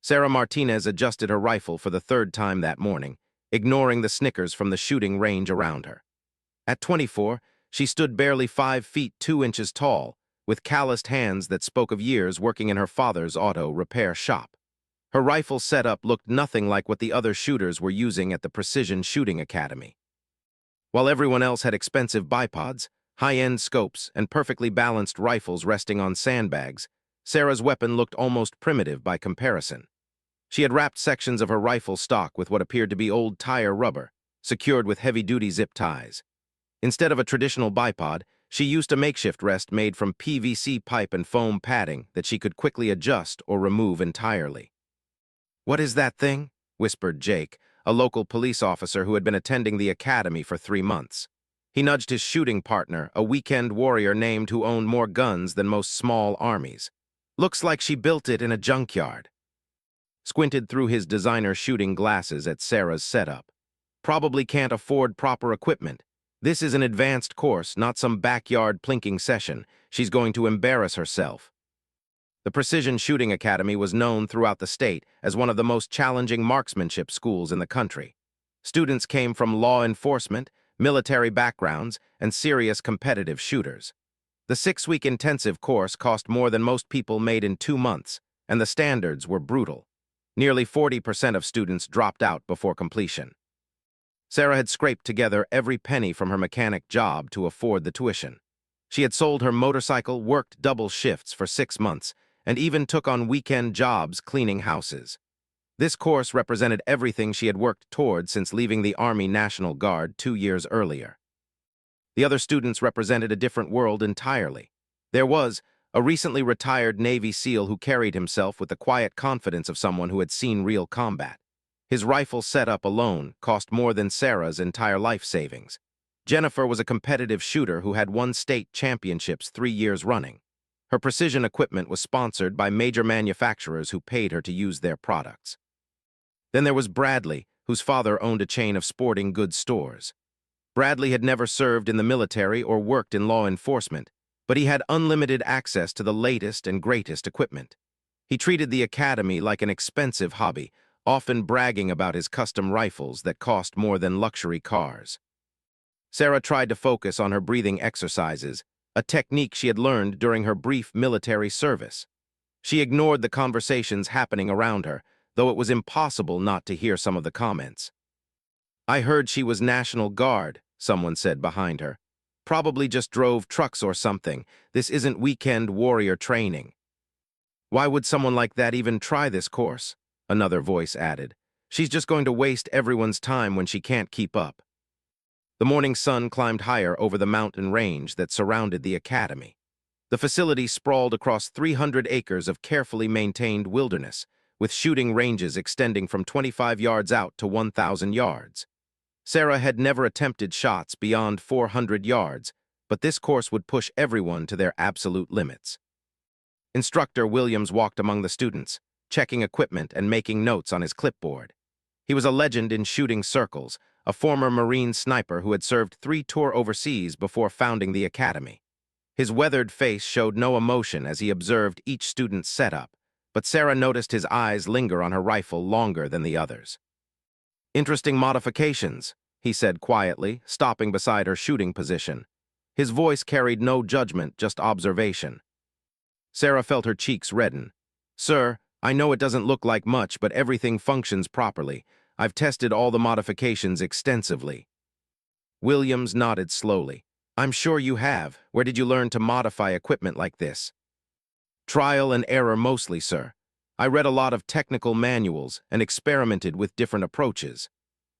Sarah Martinez adjusted her rifle for the third time that morning, ignoring the snickers from the shooting range around her. At 24, she stood barely 5 feet 2 inches tall, with calloused hands that spoke of years working in her father's auto repair shop. Her rifle setup looked nothing like what the other shooters were using at the Precision Shooting Academy. While everyone else had expensive bipods, high-end scopes, and perfectly balanced rifles resting on sandbags, Sarah's weapon looked almost primitive by comparison. She had wrapped sections of her rifle stock with what appeared to be old tire rubber, secured with heavy-duty zip ties. Instead of a traditional bipod, she used a makeshift rest made from PVC pipe and foam padding that she could quickly adjust or remove entirely. "What is that thing?" whispered Jake, a local police officer who had been attending the academy for 3 months. He nudged his shooting partner, a weekend warrior named who owned more guns than most small armies. "Looks like she built it in a junkyard." Squinted through his designer shooting glasses at Sarah's setup. "Probably can't afford proper equipment. This is an advanced course, not some backyard plinking session. She's going to embarrass herself." The Precision Shooting Academy was known throughout the state as one of the most challenging marksmanship schools in the country. Students came from law enforcement, military backgrounds, and serious competitive shooters. The 6-week intensive course cost more than most people made in 2 months, and the standards were brutal. Nearly 40% of students dropped out before completion. Sarah had scraped together every penny from her mechanic job to afford the tuition. She had sold her motorcycle, worked double shifts for 6 months, and even took on weekend jobs cleaning houses. This course represented everything she had worked toward since leaving the Army National Guard 2 years earlier. The other students represented a different world entirely. There was a recently retired Navy SEAL who carried himself with the quiet confidence of someone who had seen real combat. His rifle setup alone cost more than Sarah's entire life savings. Jennifer was a competitive shooter who had won state championships 3 years running. Her precision equipment was sponsored by major manufacturers who paid her to use their products. Then there was Bradley, whose father owned a chain of sporting goods stores. Bradley had never served in the military or worked in law enforcement, but he had unlimited access to the latest and greatest equipment. He treated the academy like an expensive hobby, often bragging about his custom rifles that cost more than luxury cars. Sarah tried to focus on her breathing exercises, a technique she had learned during her brief military service. She ignored the conversations happening around her, though it was impossible not to hear some of the comments. "I heard she was National Guard," someone said behind her. "Probably just drove trucks or something. This isn't weekend warrior training." "Why would someone like that even try this course?" another voice added. "She's just going to waste everyone's time when she can't keep up." The morning sun climbed higher over the mountain range that surrounded the academy. The facility sprawled across 300 acres of carefully maintained wilderness, with shooting ranges extending from 25 yards out to 1,000 yards. Sarah had never attempted shots beyond 400 yards, but this course would push everyone to their absolute limits. Instructor Williams walked among the students, checking equipment and making notes on his clipboard. He was a legend in shooting circles, a former Marine sniper who had served 3 tours overseas before founding the academy. His weathered face showed no emotion as he observed each student's setup, but Sarah noticed his eyes linger on her rifle longer than the others. "Interesting modifications," he said quietly, stopping beside her shooting position. His voice carried no judgment, just observation. Sarah felt her cheeks redden. "Sir, I know it doesn't look like much, but everything functions properly. I've tested all the modifications extensively." Williams nodded slowly. "I'm sure you have. Where did you learn to modify equipment like this?" "Trial and error mostly, sir. I read a lot of technical manuals and experimented with different approaches.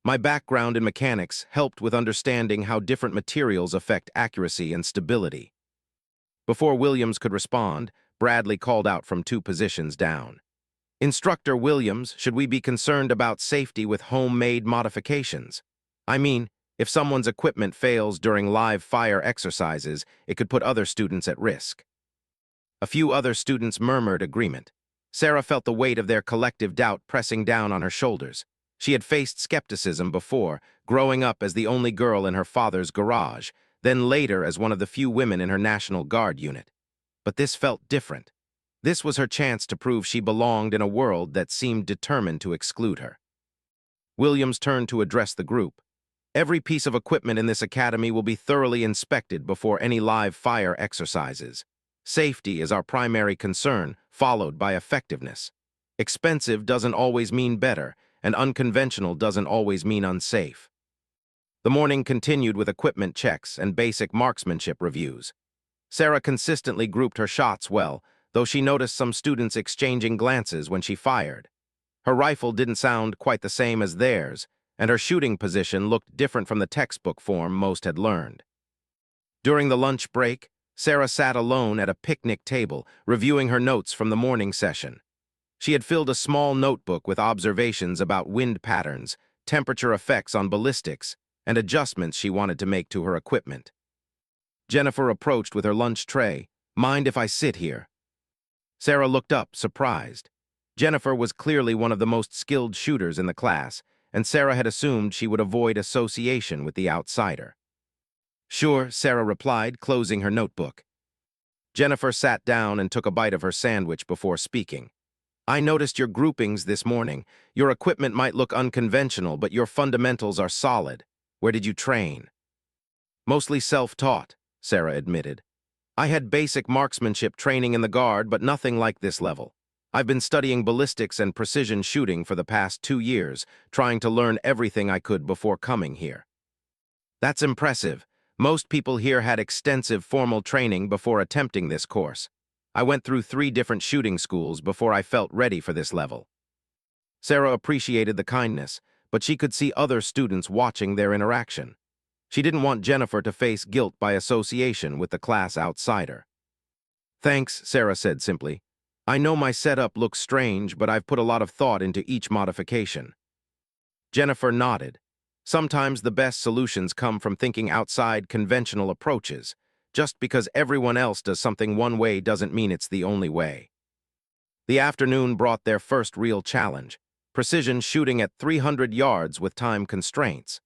My background in mechanics helped with understanding how different materials affect accuracy and stability." Before Williams could respond, Bradley called out from 2 positions down. "Instructor Williams, should we be concerned about safety with homemade modifications? I mean, if someone's equipment fails during live fire exercises, it could put other students at risk." A few other students murmured agreement. Sarah felt the weight of their collective doubt pressing down on her shoulders. She had faced skepticism before, growing up as the only girl in her father's garage, then later as one of the few women in her National Guard unit. But this felt different. This was her chance to prove she belonged in a world that seemed determined to exclude her. Williams turned to address the group. Every piece of equipment in this academy will be thoroughly inspected before any live fire exercises. Safety is our primary concern, followed by effectiveness. Expensive doesn't always mean better, and unconventional doesn't always mean unsafe. The morning continued with equipment checks and basic marksmanship reviews. Sarah consistently grouped her shots well, though she noticed some students exchanging glances when she fired. Her rifle didn't sound quite the same as theirs, and her shooting position looked different from the textbook form most had learned. During the lunch break, Sarah sat alone at a picnic table, reviewing her notes from the morning session. She had filled a small notebook with observations about wind patterns, temperature effects on ballistics, and adjustments she wanted to make to her equipment. Jennifer approached with her lunch tray. "Mind if I sit here?" Sarah looked up, surprised. Jennifer was clearly one of the most skilled shooters in the class, and Sarah had assumed she would avoid association with the outsider. "Sure," Sarah replied, closing her notebook. Jennifer sat down and took a bite of her sandwich before speaking. "I noticed your groupings this morning. Your equipment might look unconventional, but your fundamentals are solid. Where did you train?" "Mostly self-taught," Sarah admitted. "I had basic marksmanship training in the Guard, but nothing like this level. I've been studying ballistics and precision shooting for the past 2 years, trying to learn everything I could before coming here." "That's impressive. Most people here had extensive formal training before attempting this course. I went through 3 different shooting schools before I felt ready for this level." Sarah appreciated the kindness, but she could see other students watching their interaction. She didn't want Jennifer to face guilt by association with the class outsider. "Thanks," Sarah said simply. "I know my setup looks strange, but I've put a lot of thought into each modification." Jennifer nodded. Sometimes the best solutions come from thinking outside conventional approaches. Just because everyone else does something one way doesn't mean it's the only way. The afternoon brought their first real challenge: precision shooting at 300 yards with time constraints.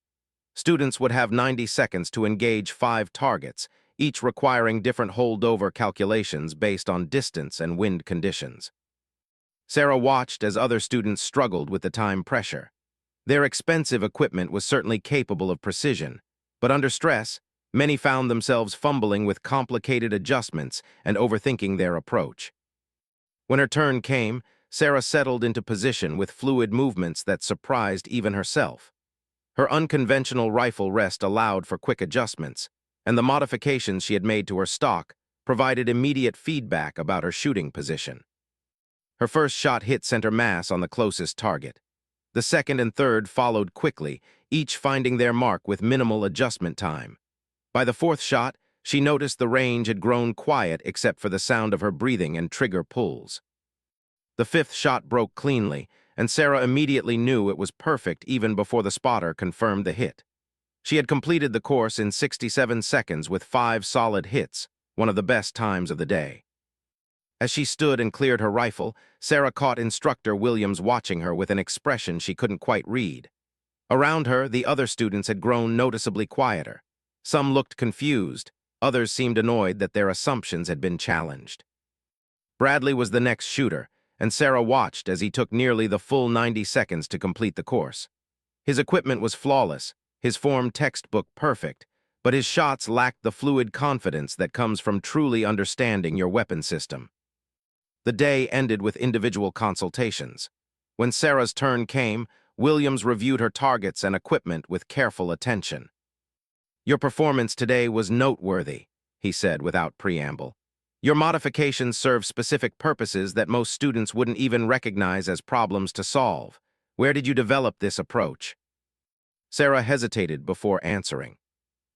Students would have 90 seconds to engage 5 targets, each requiring different holdover calculations based on distance and wind conditions. Sarah watched as other students struggled with the time pressure. Their expensive equipment was certainly capable of precision, but under stress, many found themselves fumbling with complicated adjustments and overthinking their approach. When her turn came, Sarah settled into position with fluid movements that surprised even herself. Her unconventional rifle rest allowed for quick adjustments, and the modifications she had made to her stock provided immediate feedback about her shooting position. Her first shot hit center mass on the closest target. The second and third followed quickly, each finding their mark with minimal adjustment time. By the fourth shot, she noticed the range had grown quiet except for the sound of her breathing and trigger pulls. The fifth shot broke cleanly, and Sarah immediately knew it was perfect even before the spotter confirmed the hit. She had completed the course in 67 seconds with 5 solid hits, one of the best times of the day. As she stood and cleared her rifle, Sarah caught Instructor Williams watching her with an expression she couldn't quite read. Around her, the other students had grown noticeably quieter. Some looked confused, others seemed annoyed that their assumptions had been challenged. Bradley was the next shooter, and Sarah watched as he took nearly the full 90 seconds to complete the course. His equipment was flawless, his form textbook perfect, but his shots lacked the fluid confidence that comes from truly understanding your weapon system. The day ended with individual consultations. When Sarah's turn came, Williams reviewed her targets and equipment with careful attention. "Your performance today was noteworthy," he said without preamble. "Your modifications serve specific purposes that most students wouldn't even recognize as problems to solve. Where did you develop this approach?" Sarah hesitated before answering.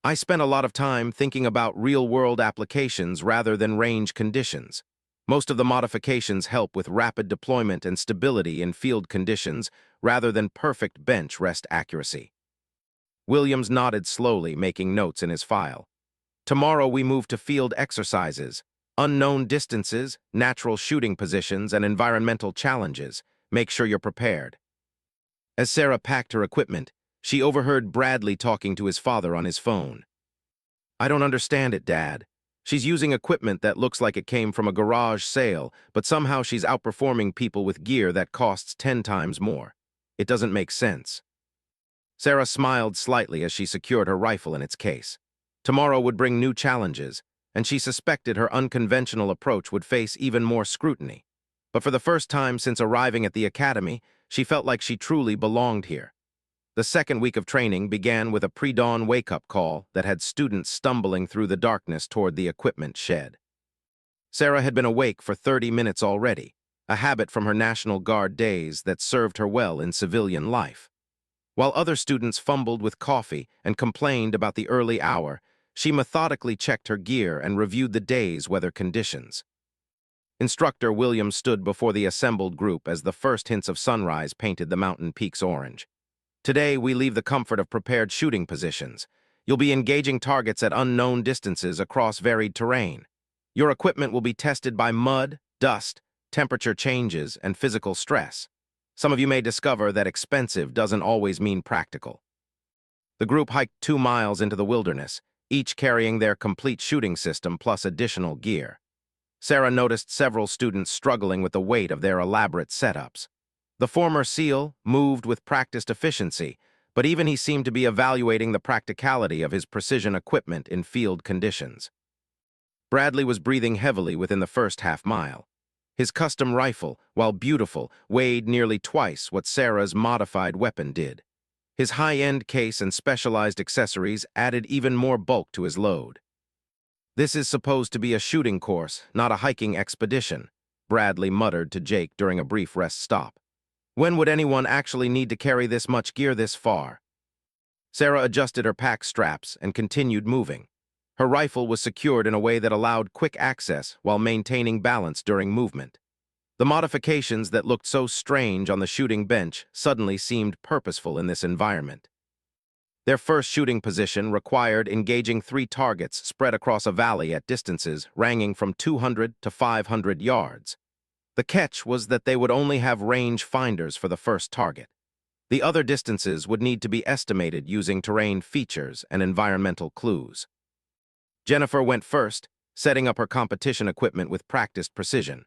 "I spent a lot of time thinking about real-world applications rather than range conditions. Most of the modifications help with rapid deployment and stability in field conditions rather than perfect bench rest accuracy." Williams nodded slowly, making notes in his file. "Tomorrow we move to field exercises, unknown distances, natural shooting positions, and environmental challenges. Make sure you're prepared." As Sarah packed her equipment, she overheard Bradley talking to his father on his phone. "I don't understand it, Dad. She's using equipment that looks like it came from a garage sale, but somehow she's outperforming people with gear that costs 10 times more. It doesn't make sense. Sarah smiled slightly as she secured her rifle in its case. Tomorrow would bring new challenges, and she suspected her unconventional approach would face even more scrutiny. But for the first time since arriving at the academy, she felt like she truly belonged here. The second week of training began with a pre-dawn wake-up call that had students stumbling through the darkness toward the equipment shed. Sarah had been awake for 30 minutes already, a habit from her National Guard days that served her well in civilian life. While other students fumbled with coffee and complained about the early hour, she methodically checked her gear and reviewed the day's weather conditions. Instructor Williams stood before the assembled group as the first hints of sunrise painted the mountain peaks orange. Today, we leave the comfort of prepared shooting positions. You'll be engaging targets at unknown distances across varied terrain. Your equipment will be tested by mud, dust, temperature changes, and physical stress. Some of you may discover that expensive doesn't always mean practical. The group hiked 2 miles into the wilderness, each carrying their complete shooting system plus additional gear. Sarah noticed several students struggling with the weight of their elaborate setups. The former SEAL moved with practiced efficiency, but even he seemed to be evaluating the practicality of his precision equipment in field conditions. Bradley was breathing heavily within the first half-mile. His custom rifle, while beautiful, weighed nearly twice what Sarah's modified weapon did. His high-end case and specialized accessories added even more bulk to his load. "This is supposed to be a shooting course, not a hiking expedition," Bradley muttered to Jake during a brief rest stop. "When would anyone actually need to carry this much gear this far?" Sarah adjusted her pack straps and continued moving. Her rifle was secured in a way that allowed quick access while maintaining balance during movement. The modifications that looked so strange on the shooting bench suddenly seemed purposeful in this environment. Their first shooting position required engaging 3 targets spread across a valley at distances ranging from 200 to 500 yards. The catch was that they would only have range finders for the first target. The other distances would need to be estimated using terrain features and environmental clues. Jennifer went first, setting up her competition equipment with practiced precision.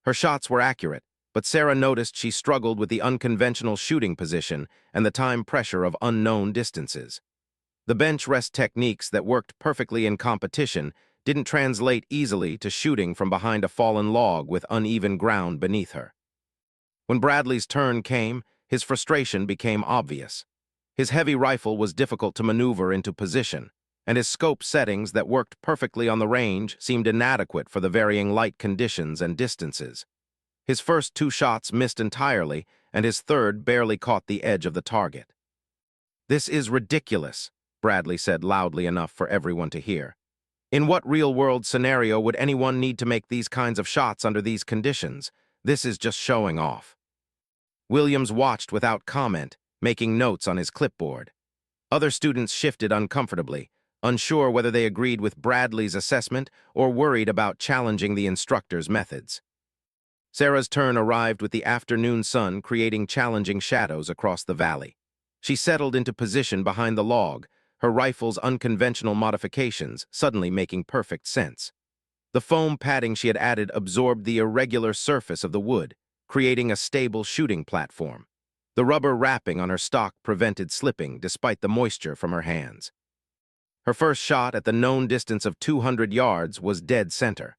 Her shots were accurate, but Sarah noticed she struggled with the unconventional shooting position and the time pressure of unknown distances. The bench rest techniques that worked perfectly in competition didn't translate easily to shooting from behind a fallen log with uneven ground beneath her. When Bradley's turn came, his frustration became obvious. His heavy rifle was difficult to maneuver into position, and his scope settings that worked perfectly on the range seemed inadequate for the varying light conditions and distances. His first 2 shots missed entirely, and his third barely caught the edge of the target. "This is ridiculous," Bradley said loudly enough for everyone to hear. "In what real-world scenario would anyone need to make these kinds of shots under these conditions? This is just showing off." Williams watched without comment, making notes on his clipboard. Other students shifted uncomfortably, unsure whether they agreed with Bradley's assessment or worried about challenging the instructor's methods. Sarah's turn arrived with the afternoon sun creating challenging shadows across the valley. She settled into position behind the log, her rifle's unconventional modifications suddenly making perfect sense. The foam padding she had added absorbed the irregular surface of the wood, creating a stable shooting platform. The rubber wrapping on her stock prevented slipping despite the moisture from her hands. Her first shot at the known distance of 200 yards was dead center.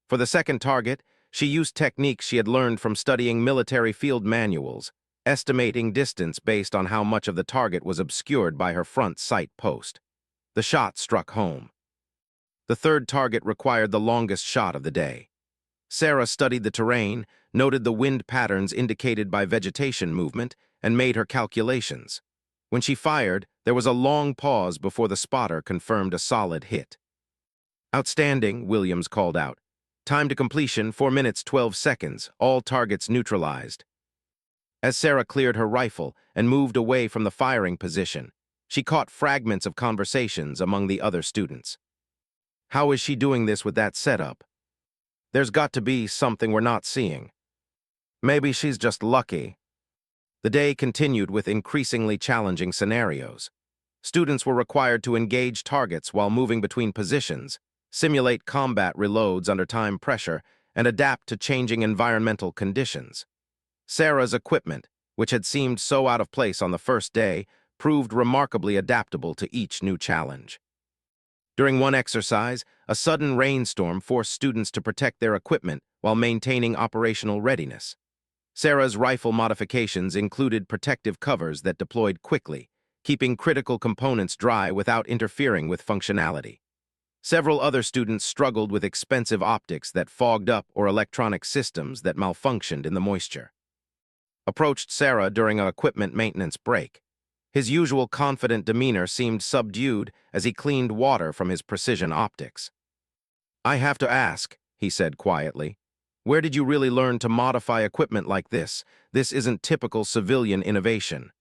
For the second target, she used techniques she had learned from studying military field manuals, estimating distance based on how much of the target was obscured by her front sight post. The shot struck home. The third target required the longest shot of the day. Sarah studied the terrain, noted the wind patterns indicated by vegetation movement, and made her calculations. When she fired, there was a long pause before the spotter confirmed a solid hit. "Outstanding," Williams called out. "Time to completion, 4 minutes, 12 seconds, all targets neutralized." As Sarah cleared her rifle and moved away from the firing position, she caught fragments of conversations among the other students. "How is she doing this with that setup? There's got to be something we're not seeing. Maybe she's just lucky." The day continued with increasingly challenging scenarios. Students were required to engage targets while moving between positions, simulate combat reloads under time pressure, and adapt to changing environmental conditions. Sarah's equipment, which had seemed so out of place on the first day, proved remarkably adaptable to each new challenge. During one exercise, a sudden rainstorm forced students to protect their equipment while maintaining operational readiness. Sarah's rifle modifications included protective covers that deployed quickly, keeping critical components dry without interfering with functionality. Several other students struggled with expensive optics that fogged up or electronic systems that malfunctioned in the moisture. Approached Sarah during an equipment maintenance break. His usual confident demeanor seemed subdued as he cleaned water from his precision optics. "I have to ask," he said quietly, "where did you really learn to modify equipment like this? This isn't typical civilian innovation."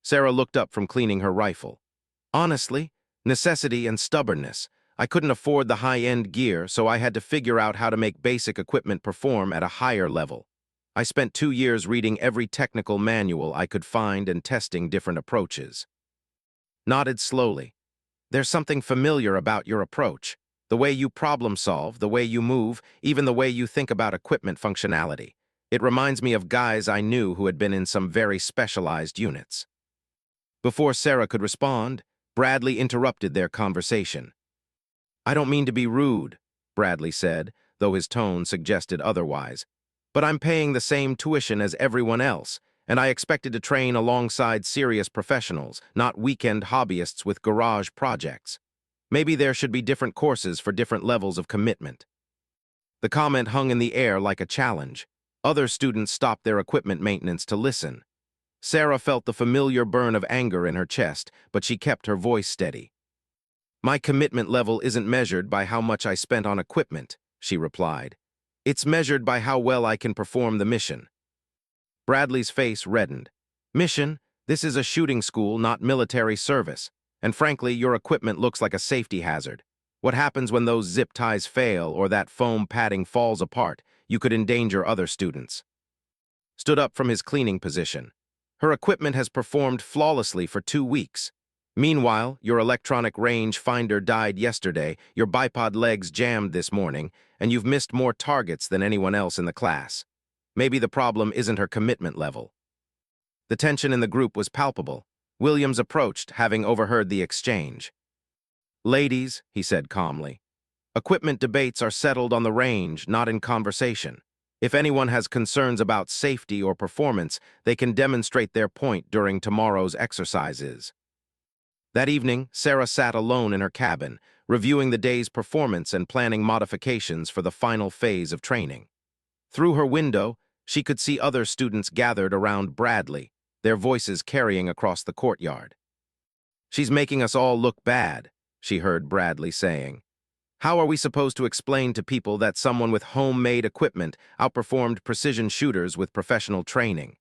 Sarah looked up from cleaning her rifle. "Honestly, necessity and stubbornness. I couldn't afford the high-end gear, so I had to figure out how to make basic equipment perform at a higher level. I spent 2 years reading every technical manual I could find and testing different approaches." Nodded slowly. "There's something familiar about your approach. The way you problem solve, the way you move, even the way you think about equipment functionality. It reminds me of guys I knew who had been in some very specialized units." Before Sarah could respond, Bradley interrupted their conversation. "I don't mean to be rude," Bradley said, though his tone suggested otherwise, "but I'm paying the same tuition as everyone else, and I expected to train alongside serious professionals, not weekend hobbyists with garage projects. Maybe there should be different courses for different levels of commitment." The comment hung in the air like a challenge. Other students stopped their equipment maintenance to listen. Sarah felt the familiar burn of anger in her chest, but she kept her voice steady. "My commitment level isn't measured by how much I spent on equipment," she replied. "It's measured by how well I can perform the mission." Bradley's face reddened. "Mission? This is a shooting school, not military service. And frankly, your equipment looks like a safety hazard. What happens when those zip ties fail or that foam padding falls apart? You could endanger other students." Stood up from his cleaning position. "Her equipment has performed flawlessly for 2 weeks. Meanwhile, your electronic range finder died yesterday, your bipod legs jammed this morning, and you've missed more targets than anyone else in the class. Maybe the problem isn't her commitment level." The tension in the group was palpable. Williams approached, having overheard the exchange. "Ladies," he said calmly, "equipment debates are settled on the range, not in conversation. If anyone has concerns about safety or performance, they can demonstrate their point during tomorrow's exercises." That evening, Sarah sat alone in her cabin, reviewing the day's performance and planning modifications for the final phase of training. Through her window, she could see other students gathered around Bradley, their voices carrying across the courtyard. "She's making us all look bad," she heard Bradley saying. "How are we supposed to explain to people that someone with homemade equipment outperformed precision shooters with professional training?"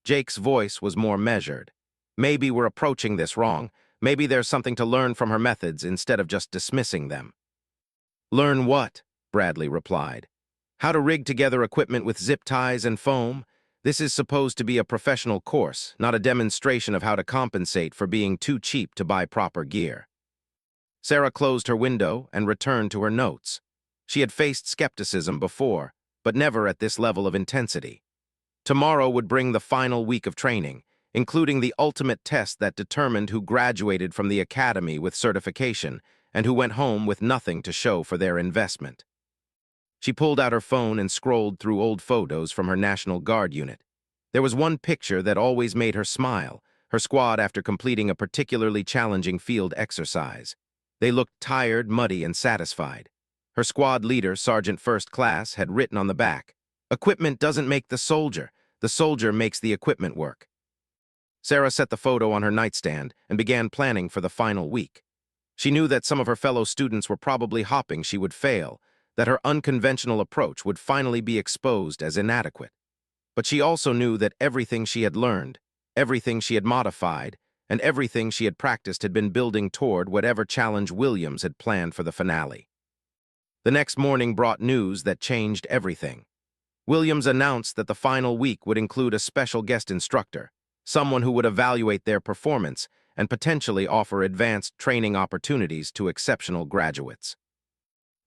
Jake's voice was more measured. "Maybe we're approaching this wrong. Maybe there's something to learn from her methods instead of just dismissing them." "Learn what?" Bradley replied. "How to rig together equipment with zip ties and foam? This is supposed to be a professional course, not a demonstration of how to compensate for being too cheap to buy proper gear." Sarah closed her window and returned to her notes. She had faced skepticism before, but never at this level of intensity. Tomorrow would bring the final week of training, including the ultimate test that determined who graduated from the academy with certification and who went home with nothing to show for their investment. She pulled out her phone and scrolled through old photos from her National Guard unit. There was one picture that always made her smile, her squad after completing a particularly challenging field exercise. They looked tired, muddy, and satisfied. Her squad leader, Sergeant First Class, had written on the back, "Equipment doesn't make the soldier makes the equipment work." Sarah set the photo on her nightstand and began planning for the final week. She knew that some of her fellow students were probably hoping she would fail, that her unconventional approach would finally be exposed as inadequate. But she also knew that everything she had learned, everything she had modified, and everything she had practiced had been building toward whatever challenge Williams had planned for the finale. The next morning brought news that changed everything. Williams announced that the final week would include a special guest instructor, someone who would evaluate their performance and potentially offer advanced training opportunities to exceptional graduates.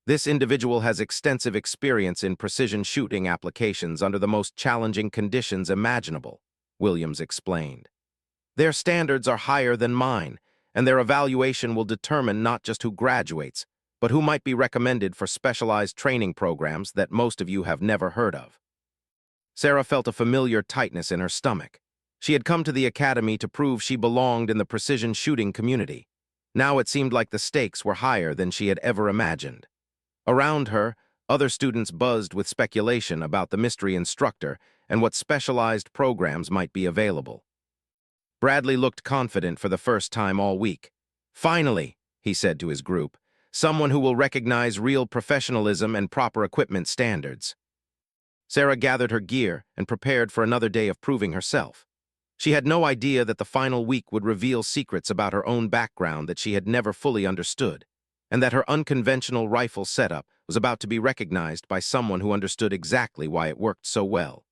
This individual has extensive experience in precision shooting applications under the most challenging conditions imaginable, Williams explained. Their standards are higher than mine, and their evaluation will determine not just who graduates, but who might be recommended for specialized training programs that most of you have never heard of. Sarah felt a familiar tightness in her stomach. She had come to the academy to prove she belonged in the precision shooting community. Now it seemed like the stakes were higher than she had ever imagined. Around her, other students buzzed with speculation about the mystery instructor and what specialized programs might be available. Bradley looked confident for the first time all week. "Finally," he said to his group, "someone who will recognize real professionalism and proper equipment standards." Sarah gathered her gear and prepared for another day of proving herself. She had no idea that the final week would reveal secrets about her own background that she had never fully understood, and that her unconventional rifle setup was about to be recognized by someone who understood exactly why it worked so well.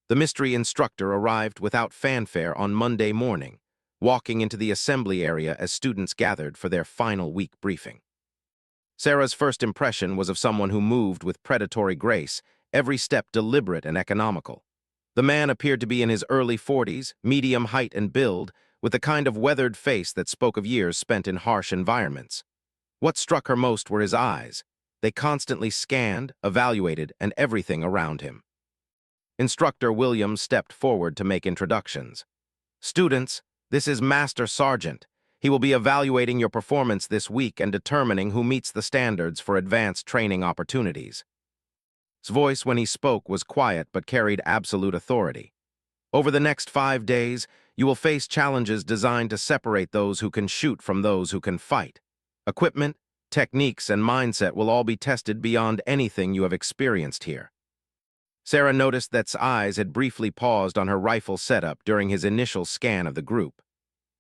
The mystery instructor arrived without fanfare on Monday morning, walking into the assembly area as students gathered for their final week briefing. Sarah's first impression was of someone who moved with predatory grace, every step deliberate and economical. The man appeared to be in his early 40s, medium height and build, with the kind of weathered face that spoke of years spent in harsh environments. What struck her most were his eyes. They constantly scanned, evaluated, and everything around him. Instructor Williams stepped forward to make introductions. "Students, this is Master Sergeant. He will be evaluating your performance this week and determining who meets the standards for advanced training opportunities." His voice when he spoke was quiet but carried absolute authority. "Over the next 5 days, you will face challenges designed to separate those who can shoot from those who can fight. Equipment, techniques, and mindset will all be tested beyond anything you have experienced here." Sarah noticed that eyes had briefly paused on her rifle setup during his initial scan of the group.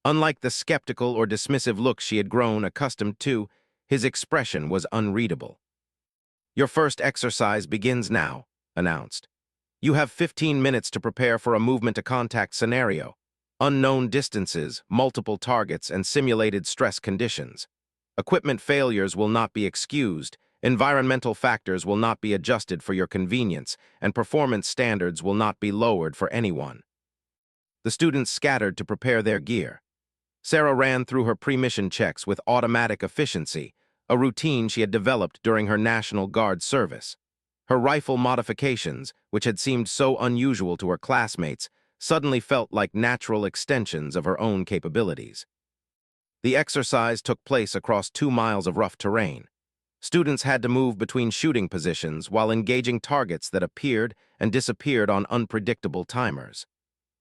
Unlike the skeptical or dismissive look she had grown accustomed to, his expression was unreadable. "Your first exercise begins now," announced. "You have 15 minutes to prepare for a movement-to-contact scenario, unknown distances, multiple targets, and simulated stress conditions. Equipment failures will not be excused, environmental factors will not be adjusted for your convenience, and performance standards will not be lowered for anyone." The students scattered to prepare their gear. Sarah ran through her pre-mission checks with automatic efficiency, a routine she had developed during her National Guard service. Her rifle modifications, which had seemed so unusual to her classmates, suddenly felt like natural extensions of her own capabilities. The exercise took place across 2 miles of rough terrain. Students had to move between shooting positions while engaging targets that appeared and disappeared on unpredictable timers.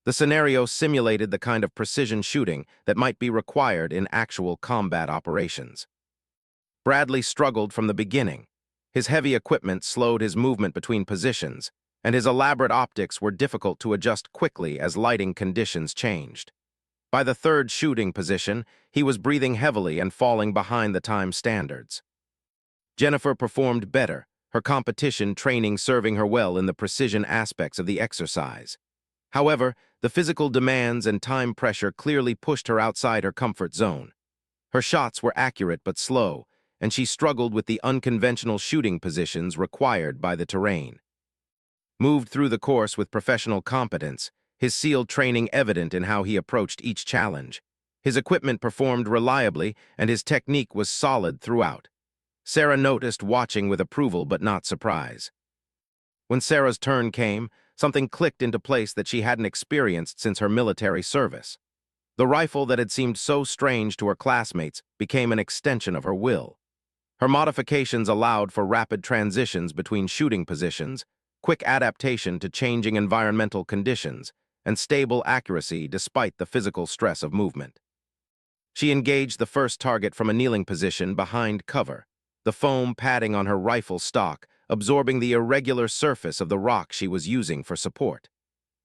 The scenario simulated the kind of precision shooting that might be required in actual combat operations. Bradley struggled from the beginning. His heavy equipment slowed his movement between positions, and his elaborate optics were difficult to adjust quickly as lighting conditions changed. By the third shooting position, he was breathing heavily and falling behind the time standards. Jennifer performed better, her competition training serving her well in the precision aspects of the exercise. However, the physical demands and time pressure clearly pushed her outside her comfort zone. Her shots were accurate but slow, and she struggled with the unconventional shooting positions required by the terrain. Moved through the course with professional competence, his SEAL training evident in how he approached each challenge. His equipment performed reliably, and his technique was solid throughout. Sarah noticed, watching with approval but not surprise. When Sarah's turn came, something clicked into place that she hadn't experienced since her military service. The rifle that had seemed so strange to her classmates became an extension of her will. Her modifications allowed for rapid transitions between shooting positions, quick adaptation to changing environmental conditions, and stable accuracy despite the physical stress of movement. She engaged the first target from a kneeling position behind cover, the foam padding on her rifle stock absorbing the irregular surface of the rock she was using for support.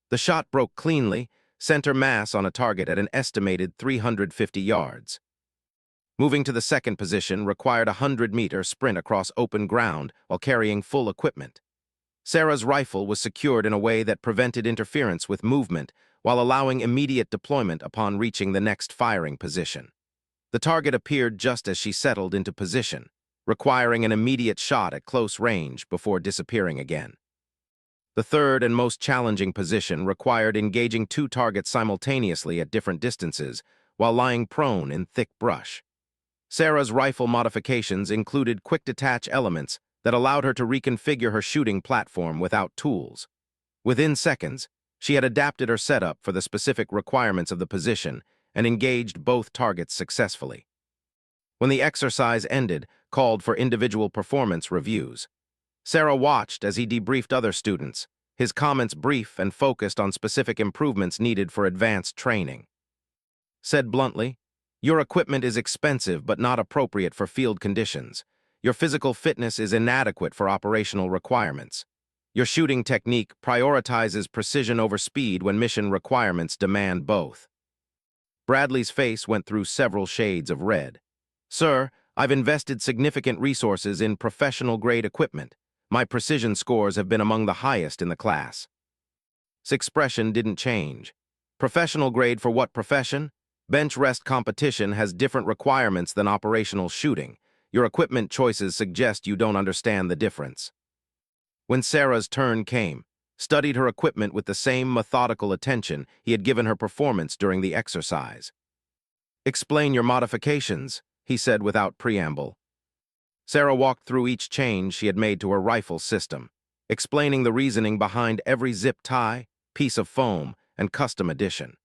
The shot broke cleanly, center mass on a target at an estimated 350 yards. Moving to the second position required a 100-meter sprint across open ground while carrying full equipment. Sarah's rifle was secured in a way that prevented interference with movement while allowing immediate deployment upon reaching the next firing position. The target appeared just as she settled into position, requiring an immediate shot at close range before disappearing again. The third and most challenging position required engaging two targets simultaneously at different distances while lying prone in thick brush. Sarah's rifle modifications included quick-detach elements that allowed her to reconfigure her shooting platform without tools. Within seconds, she had adapted her setup for the specific requirements of the position and engaged both targets successfully. When the exercise ended, called for individual performance reviews. Sarah watched as he debriefed other students, his comments brief and focused on specific improvements needed for advanced training. Said bluntly, "Your equipment is expensive but not appropriate for field conditions. Your physical fitness is inadequate for operational requirements. Your shooting technique prioritizes precision over speed when mission requirements demand both." Bradley's face went through several shades of red. "Sir, I've invested significant resources in professional-grade equipment. My precision scores have been among the highest in the class." His expression didn't change. "Professional grade for what profession? Bench rest competition has different requirements than operational shooting. Your equipment choices suggest you don't understand the difference." When Sarah's turn came, studied her equipment with the same methodical attention he had given her performance during the exercise. "Explain your modifications," he said without preamble. Sarah walked through each change she had made to her rifle system, explaining the reasoning behind every zip tie, piece of foam, and custom addition.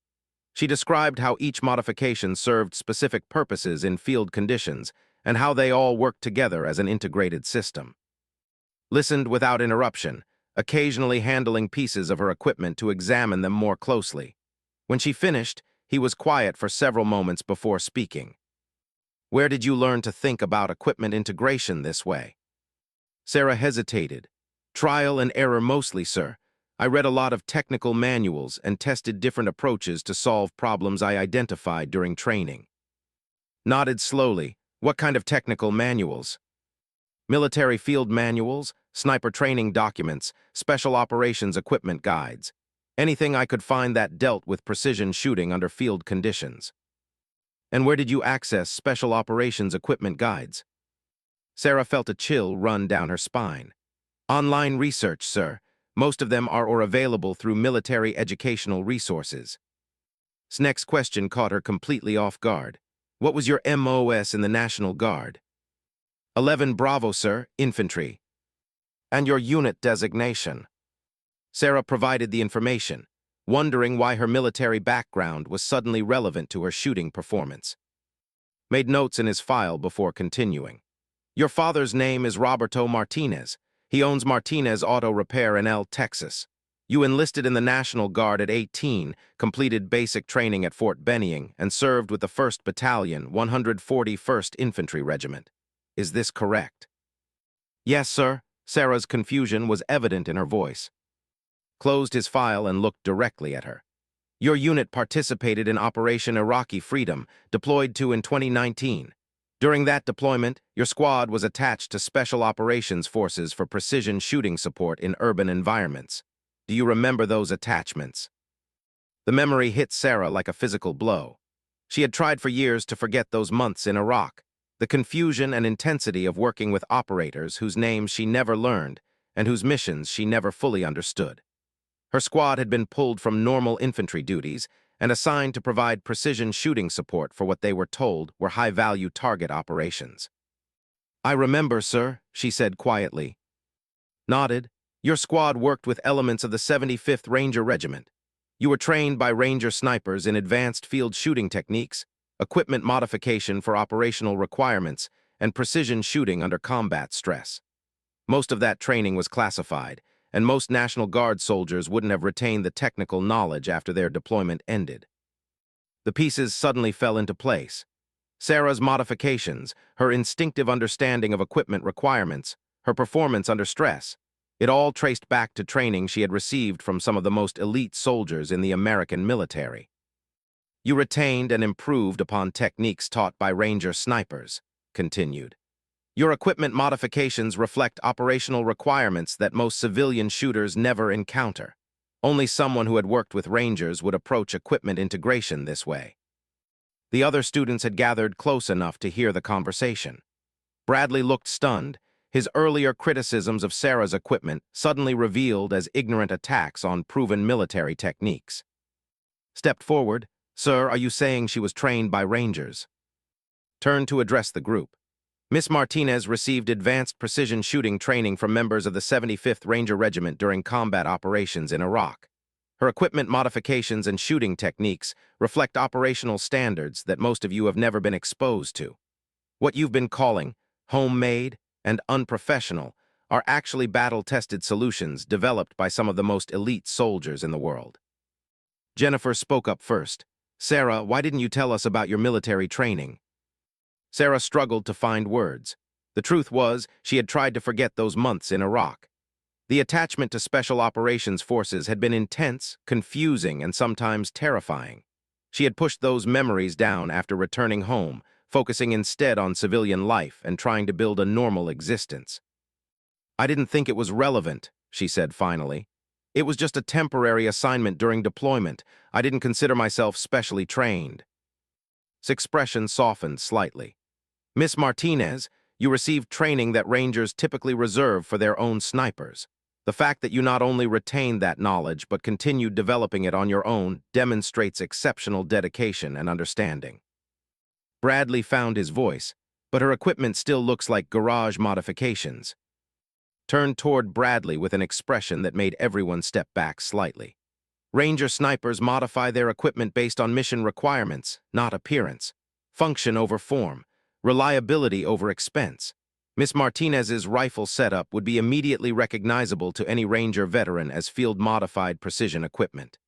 She described how each modification served specific purposes in field conditions and how they all worked together as an integrated system. Listened without interruption, occasionally handling pieces of her equipment to examine them more closely. When she finished, he was quiet for several moments before speaking. "Where did you learn to think about equipment integration this way?" Sarah hesitated. "Trial and error mostly, sir. I read a lot of technical manuals and tested different approaches to solve problems I identified during training." Nodded slowly. "What kind of technical manuals?" "Military field manuals, sniper training documents, special operations equipment guides. Anything I could find that dealt with precision shooting under field conditions." "And where did you access special operations equipment guides?" Sarah felt a chill run down her spine. "Online research, sir. Most of them are available through military educational resources." His next question caught her completely off guard. "What was your MOS in the National Guard?" 11 Bravo, sir, infantry. "And your unit designation?" Sarah provided the information, wondering why her military background was suddenly relevant to her shooting performance. Made notes in his file before continuing. "Your father's name is Roberto Martinez. He owns Martinez Auto Repair in Texas. You enlisted in the National Guard at 18, completed basic training at Fort Benning, and served with the 1st Battalion, 141st Infantry Regiment. Is this correct?" "Yes, sir." Sarah's confusion was evident in her voice. Closed his file and looked directly at her. "Your unit participated in Operation Iraqi Freedom, deployed to in 2019. During that deployment, your squad was attached to Special Operations Forces for precision shooting support in urban environments. Do you remember those attachments?" The memory hit Sarah like a physical blow. She had tried for years to forget those months in Iraq, the confusion and intensity of working with operators whose names she never learned and whose missions she never fully understood. Her squad had been pulled from normal infantry duties and assigned to provide precision shooting support for what they were told were high-value target operations. "I remember, sir," she said quietly. Nodded. "Your squad worked with elements of the 75th Ranger Regiment. You were trained by Ranger snipers in advanced field shooting techniques, equipment modification for operational requirements, and precision shooting under combat stress. Most of that training was classified, and most National Guard soldiers wouldn't have retained the technical knowledge after their deployment ended." The pieces suddenly fell into place. Sarah's modifications, her instinctive understanding of equipment requirements, her performance under stress, it all traced back to training she had received from some of the most elite soldiers in the American military. "You retained and improved upon techniques taught by Ranger snipers," continued. "Your equipment modifications reflect operational requirements that most civilian shooters never encounter. Only someone who had worked with Rangers would approach equipment integration this way." The other students had gathered close enough to hear the conversation. Bradley looked stunned, his earlier criticisms of Sarah's equipment suddenly revealed as ignorant attacks on proven military techniques. Stepped forward. "Sir, are you saying she was trained by Rangers?" Turned to address the group. Miss Martinez received advanced precision shooting training from members of the 75th Ranger Regiment during combat operations in Iraq. Her equipment modifications and shooting techniques reflect operational standards that most of you have never been exposed to. What you've been calling homemade and unprofessional are actually battle-tested solutions developed by some of the most elite soldiers in the world. Jennifer spoke up first. "Sarah, why didn't you tell us about your military training?" Sarah struggled to find words. The truth was, she had tried to forget those months in Iraq. The attachment to Special Operations Forces had been intense, confusing, and sometimes terrifying. She had pushed those memories down after returning home, focusing instead on civilian life and trying to build a normal existence. "I didn't think it was relevant," she said finally. "It was just a temporary assignment during deployment. I didn't consider myself specially trained." His expression softened slightly. "Miss Martinez, you received training that Rangers typically reserve for their own snipers. The fact that you not only retained that knowledge but continued developing it on your own demonstrates exceptional dedication and understanding." Bradley found his voice, but her equipment still looks like garage modifications. Turned toward Bradley with an expression that made everyone step back slightly. Ranger snipers modify their equipment based on mission requirements, not appearance. Function over form. Reliability over expense. Miss Martinez's rifle setup would be immediately recognizable to any Ranger veteran as field-modified precision equipment.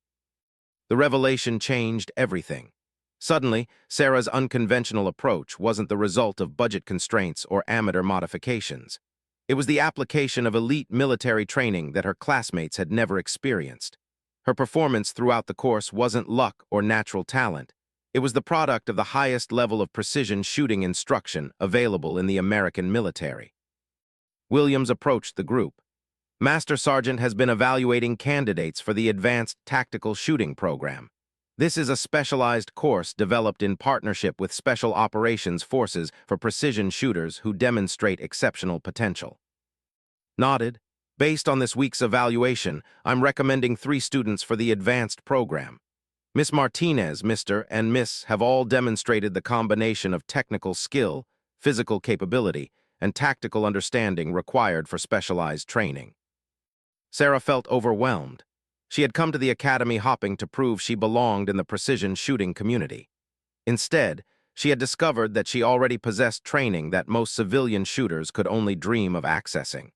The revelation changed everything. Suddenly, Sarah's unconventional approach wasn't the result of budget constraints or amateur modifications. It was the application of elite military training that her classmates had never experienced. Her performance throughout the course wasn't luck or natural talent. It was the product of the highest level of precision shooting instruction available in the American military. Williams approached the group. "Master Sergeant has been evaluating candidates for the Advanced Tactical Shooting Program. This is a specialized course developed in partnership with Special Operations Forces for precision shooters who demonstrate exceptional potential." Nodded. "Based on this week's evaluation, I'm recommending 3 students for the advanced program. Miss Martinez, Mr. and Miss have all demonstrated the combination of technical skill, physical capability, and tactical understanding required for specialized training." Sarah felt overwhelmed. She had come to the academy hopping to prove she belonged in the precision shooting community. Instead, she had discovered that she already possessed training that most civilian shooters could only dream of accessing.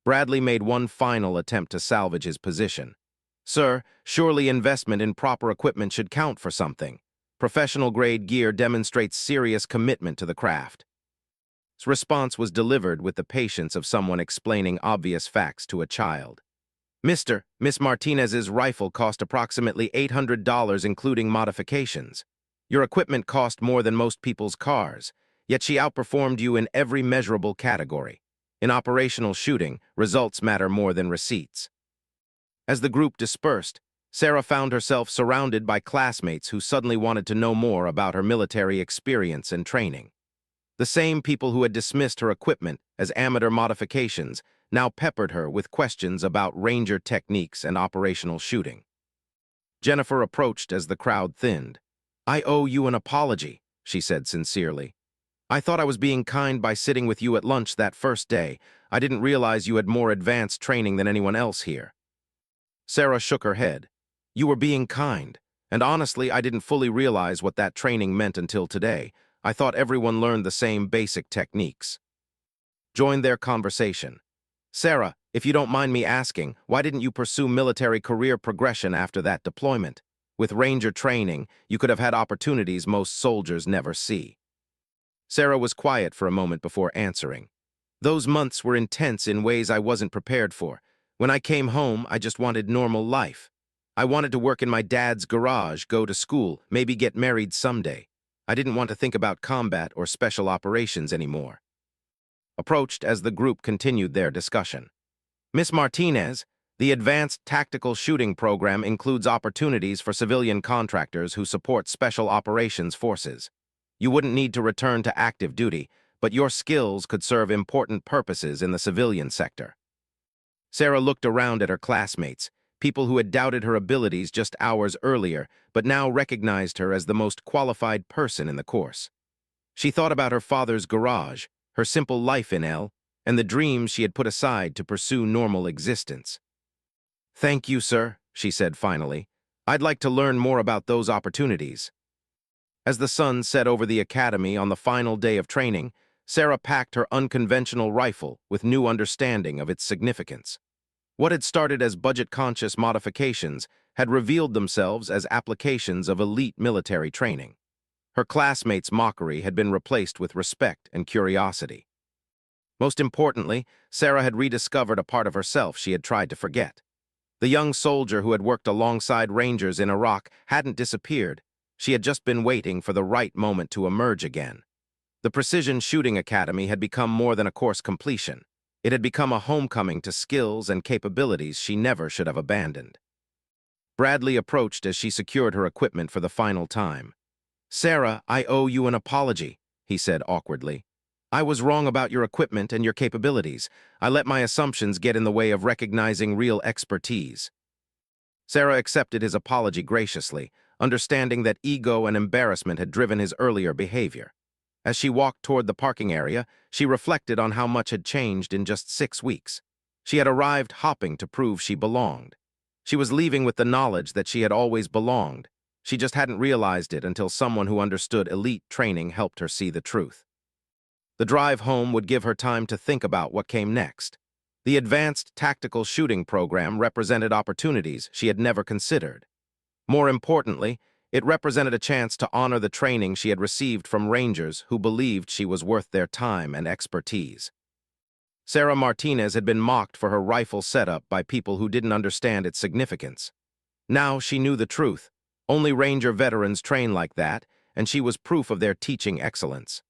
Bradley made one final attempt to salvage his position. "Sir, surely investment in proper equipment should count for something. Professional-grade gear demonstrates serious commitment to the craft." His response was delivered with the patience of someone explaining obvious facts to a child. Miss Martinez's rifle cost approximately $800 including modifications. Your equipment cost more than most people's cars, yet she outperformed you in every measurable category. In operational shooting, results matter more than receipts." As the group dispersed, Sarah found herself surrounded by classmates who suddenly wanted to know more about her military experience and training. The same people who had dismissed her equipment as amateur modifications now peppered her with questions about Ranger techniques and operational shooting. Jennifer approached as the crowd thinned. "I owe you an apology," she said sincerely. "I thought I was being kind by sitting with you at lunch that first day. I didn't realize you had more advanced training than anyone else here." Sarah shook her head. "You were being kind, and honestly, I didn't fully realize what that training meant until today. I thought everyone learned the same basic techniques." Joined their conversation. "Sarah, if you don't mind me asking, why didn't you pursue military career progression after that deployment? With Ranger training, you could have had opportunities most soldiers never see." Sarah was quiet for a moment before answering. "Those months were intense in ways I wasn't prepared for. When I came home, I just wanted normal life. I wanted to work in my dad's garage, go to school, maybe get married someday. I didn't want to think about combat or special operations anymore." Approached as the group continued their discussion. "Miss Martinez, the Advanced Tactical Shooting Program includes opportunities for civilian contractors who support Special Operations Forces. You wouldn't need to return to active duty, but your skills could serve important purposes in the civilian sector. Sarah looked around at her classmates, people who had doubted her abilities just hours earlier, but now recognized her as the most qualified person in the course. She thought about her father's garage, her simple life in L, and the dreams she had put aside to pursue normal existence. "Thank you, sir," she said finally. "I'd like to learn more about those opportunities." As the sun set over the academy on the final day of training, Sarah packed her unconventional rifle with new understanding of its significance. What had started as budget-conscious modifications had revealed themselves as applications of elite military training. Her classmates' mockery had been replaced with respect and curiosity. Most importantly, Sarah had rediscovered a part of herself she had tried to forget. The young soldier who had worked alongside Rangers in Iraq hadn't disappeared. She had just been waiting for the right moment to emerge again. The Precision Shooting Academy had become more than a course completion. It had become a homecoming to skills and capabilities she never should have abandoned. Bradley approached as she secured her equipment for the final time. "Sarah, I owe you an apology," he said awkwardly. "I was wrong about your equipment and your capabilities. I let my assumptions get in the way of recognizing real expertise." Sarah accepted his apology graciously, understanding that ego and embarrassment had driven his earlier behavior. As she walked toward the parking area, she reflected on how much had changed in just 6 weeks. She had arrived hopping to prove she belonged. She was leaving with the knowledge that she had always belonged. She just hadn't realized it until someone who understood elite training helped her see the truth. The drive home would give her time to think about what came next. The Advanced Tactical Shooting Program represented opportunities she had never considered. More importantly, it represented a chance to honor the training she had received from Rangers who believed she was worth their time and expertise. Sarah Martinez had been mocked for her rifle setup by people who didn't understand its significance. Now she knew the truth. Only Ranger veterans train like that, and she was proof of their teaching excellence.